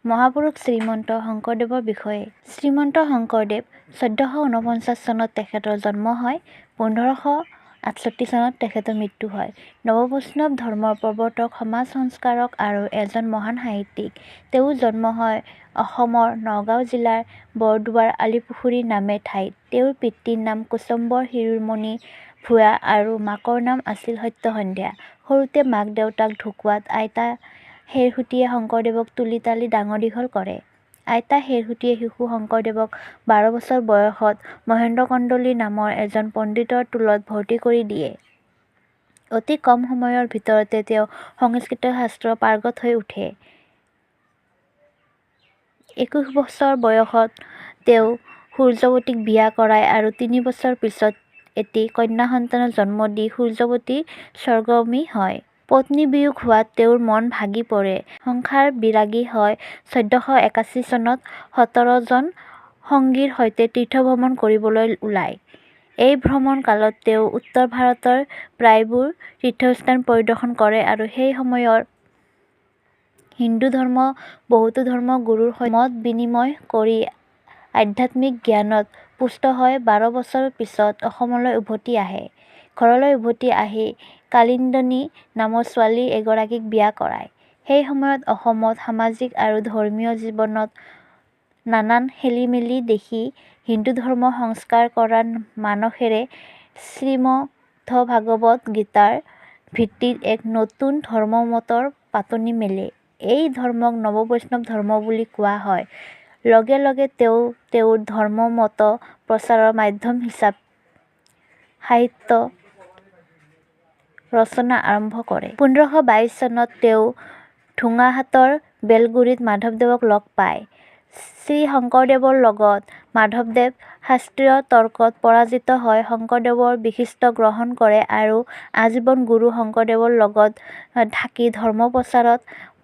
মহাপুৰুষ শ্ৰীমন্ত শংকৰদেৱৰ বিষয়ে। শ্ৰীমন্ত শংকৰদেৱ ১৪৪৯ চনত তেখেতৰ জন্ম হয়। ১৫৬৮ চনত তেখেতৰ মৃত্যু হয়। নৱবৈষ্ণৱ ধৰ্মৰ প্ৰৱৰ্তক, সমাজ সংস্কাৰক আৰু এজন মহান সাহিত্যিক। তেওঁৰ জন্ম হয় অসমৰ নগাঁও জিলাৰ বৰদোৱাৰ আলিপুখুৰী নামে ঠাইত। তেওঁৰ পিতৃৰ নাম কুশম্বৰ শিৰোমণি ভূঞা আৰু মাকৰ নাম আছিল সত্যসন্ধ্যা। সৰুতে মাক দেউতাক ঢুকুৱাত আইতা খেৰসুতিয়ে শংকৰদেৱক তুলি তালি ডাঙৰ দীঘল কৰে। আইতা খেৰসুতিয়ে শিশু শংকৰদেৱক ১২ বছৰ বয়সত মহেন্দ্ৰ কন্দলী নামৰ এজন পণ্ডিতৰ টোলত ভৰ্তি কৰি দিয়ে। অতি কম সময়ৰ ভিতৰতে তেওঁ সংস্কৃত শাস্ত্ৰত পাৰ্গত হৈ উঠে। ২১ বছৰ বয়সত তেওঁ সূৰ্যৱতীক বিয়া কৰায় আৰু ৩ বছৰ পিছত এটি কন্যা সন্তানৰ জন্ম দি সূৰ্যৱতী স্বৰ্গগামী হয়। পত্নী বিয়োগ হোৱাত তেওঁৰ মন ভাগি পৰে। সংসাৰ বিৰাগী হৈ ১৪৮১ চনত ১৭ জন সঙ্গীৰ সৈতে তীৰ্থভ্ৰমণ কৰিবলৈ ওলায়। এই ভ্ৰমণ কালত তেওঁ উত্তৰ ভাৰতৰ প্ৰায়বোৰ তীৰ্থস্থান পৰিদৰ্শন কৰে আৰু সেই সময়ৰ হিন্দু ধৰ্ম বহুতো ধৰ্মগুৰুৰ সৈতে মত বিনিময় কৰি আধ্যাত্মিক জ্ঞানত পুষ্ট হৈ ১২ বছৰ পিছত অসমলৈ উভতি আহে। ঘৰলৈ উভতি আহি কালিন্দী নামৰ ছোৱালী এগৰাকীক বিয়া কৰায়। সেই সময়ত অসমত সামাজিক আৰু ধৰ্মীয় জীৱনত নানান খেলিমেলি দেখি হিন্দু ধৰ্ম সংস্কাৰ কৰাৰ মানসেৰে শ্ৰীমদ্ভাগৱত গীতাৰ ভিত্তিত এক নতুন ধৰ্মমতৰ পাতনি মেলে। এই ধৰ্মক নৱবৈষ্ণৱ ধৰ্ম বুলি কোৱা হয়। লগে লগে তেওঁ তেওঁৰ ধৰ্মমত প্ৰচাৰৰ মাধ্যম হিচাপে সাহিত্য ৰচনা আৰম্ভ কৰে। ১৫২২ চনত তেওঁ ঢোঙাহাটৰ বেলগুৰিত মাধৱদেৱক লগ পায়। শ্ৰীশংকৰদেৱৰ লগত মাধৱদেৱ শাস্ত্ৰীয় তৰ্কত পৰাজিত হৈ শংকৰদেৱৰ বৈশিষ্ট্য গ্ৰহণ কৰে আৰু আজীৱন গুৰু শংকৰদেৱৰ লগত থাকি ধৰ্ম প্ৰচাৰত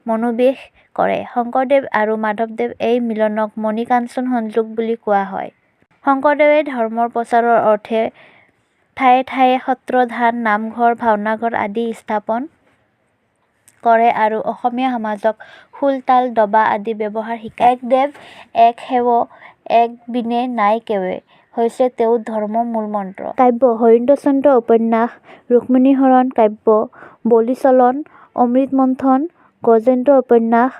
মনোনিৱেশ কৰে। শংকৰদেৱ আৰু মাধৱদেৱ এই মিলনক মণিকাঞ্চন সংযোগ বুলি কোৱা হয়। শংকৰদেৱে ধৰ্মৰ প্ৰচাৰৰ অৰ্থে ঠায়ে ঠায়ে সত্ৰধান, নামঘৰ, ভাওনাঘৰ আদি স্থাপন কৰে আৰু অসমীয়া সমাজক খোল, তাল, দবা আদি ব্যৱহাৰ শিকায়। এক দেৱ এক সেৱ এক বিনে নাই কেৱে হৈছে তেওঁৰ ধৰ্মৰ মূলমন্ত্ৰ। কাব্য হৰিশ্চন্দ্ৰ উপন্যাস ৰুক্মিণীহৰণ কাব্য বলিছলন অমৃত মন্থন গজেন্দ্ৰ উপন্যাস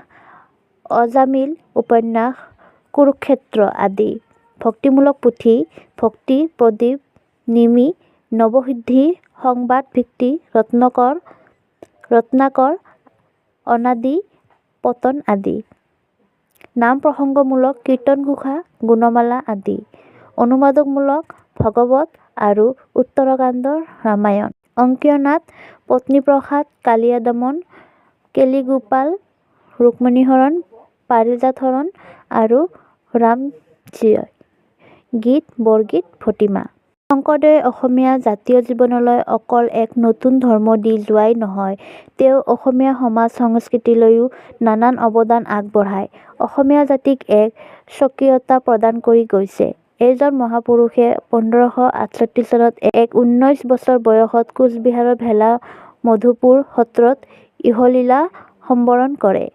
অজামিল উপন্যাস কুৰুক্ষেত্ৰ আদি। ভক্তিমূলক পুথি ভক্তি প্ৰদীপ নিমি নৱসিদ্ধি সংবাদ ভিত্তি ৰত্নাকৰ অনাদি পতন আদি। নাম প্ৰসংগমূলক কীৰ্তনঘোষা গুণমালা আদি। অনুবাদমূলক ভাগৱত আৰু উত্তৰকাণ্ড ৰামায়ণ। অংকীয় নাট পত্নীপ্ৰসাদ কালিয়াদমন কেলিগোপাল ৰুক্মিণীহৰণ পাৰিজাত হৰণ আৰু ৰামজয়। গীত বৰগীত ভটিমা। শংকৰদেৱে অসমীয়া জাতীয় জীৱনলৈ অকল এক নতুন ধৰ্ম দি যোৱাই নহয়, তেওঁ অসমীয়া সমাজ সংস্কৃতিলৈও নানান অৱদান আগবঢ়াই অসমীয়া জাতিক এক স্বকীয়তা প্ৰদান কৰি গৈছে। এইজন মহাপুৰুষে ১৫৬৮ চনত ১৯ বছৰ বয়সত কোচবিহাৰৰ ভেলা মধুপুৰ সত্ৰত ইহলীলা সম্বৰণ কৰে।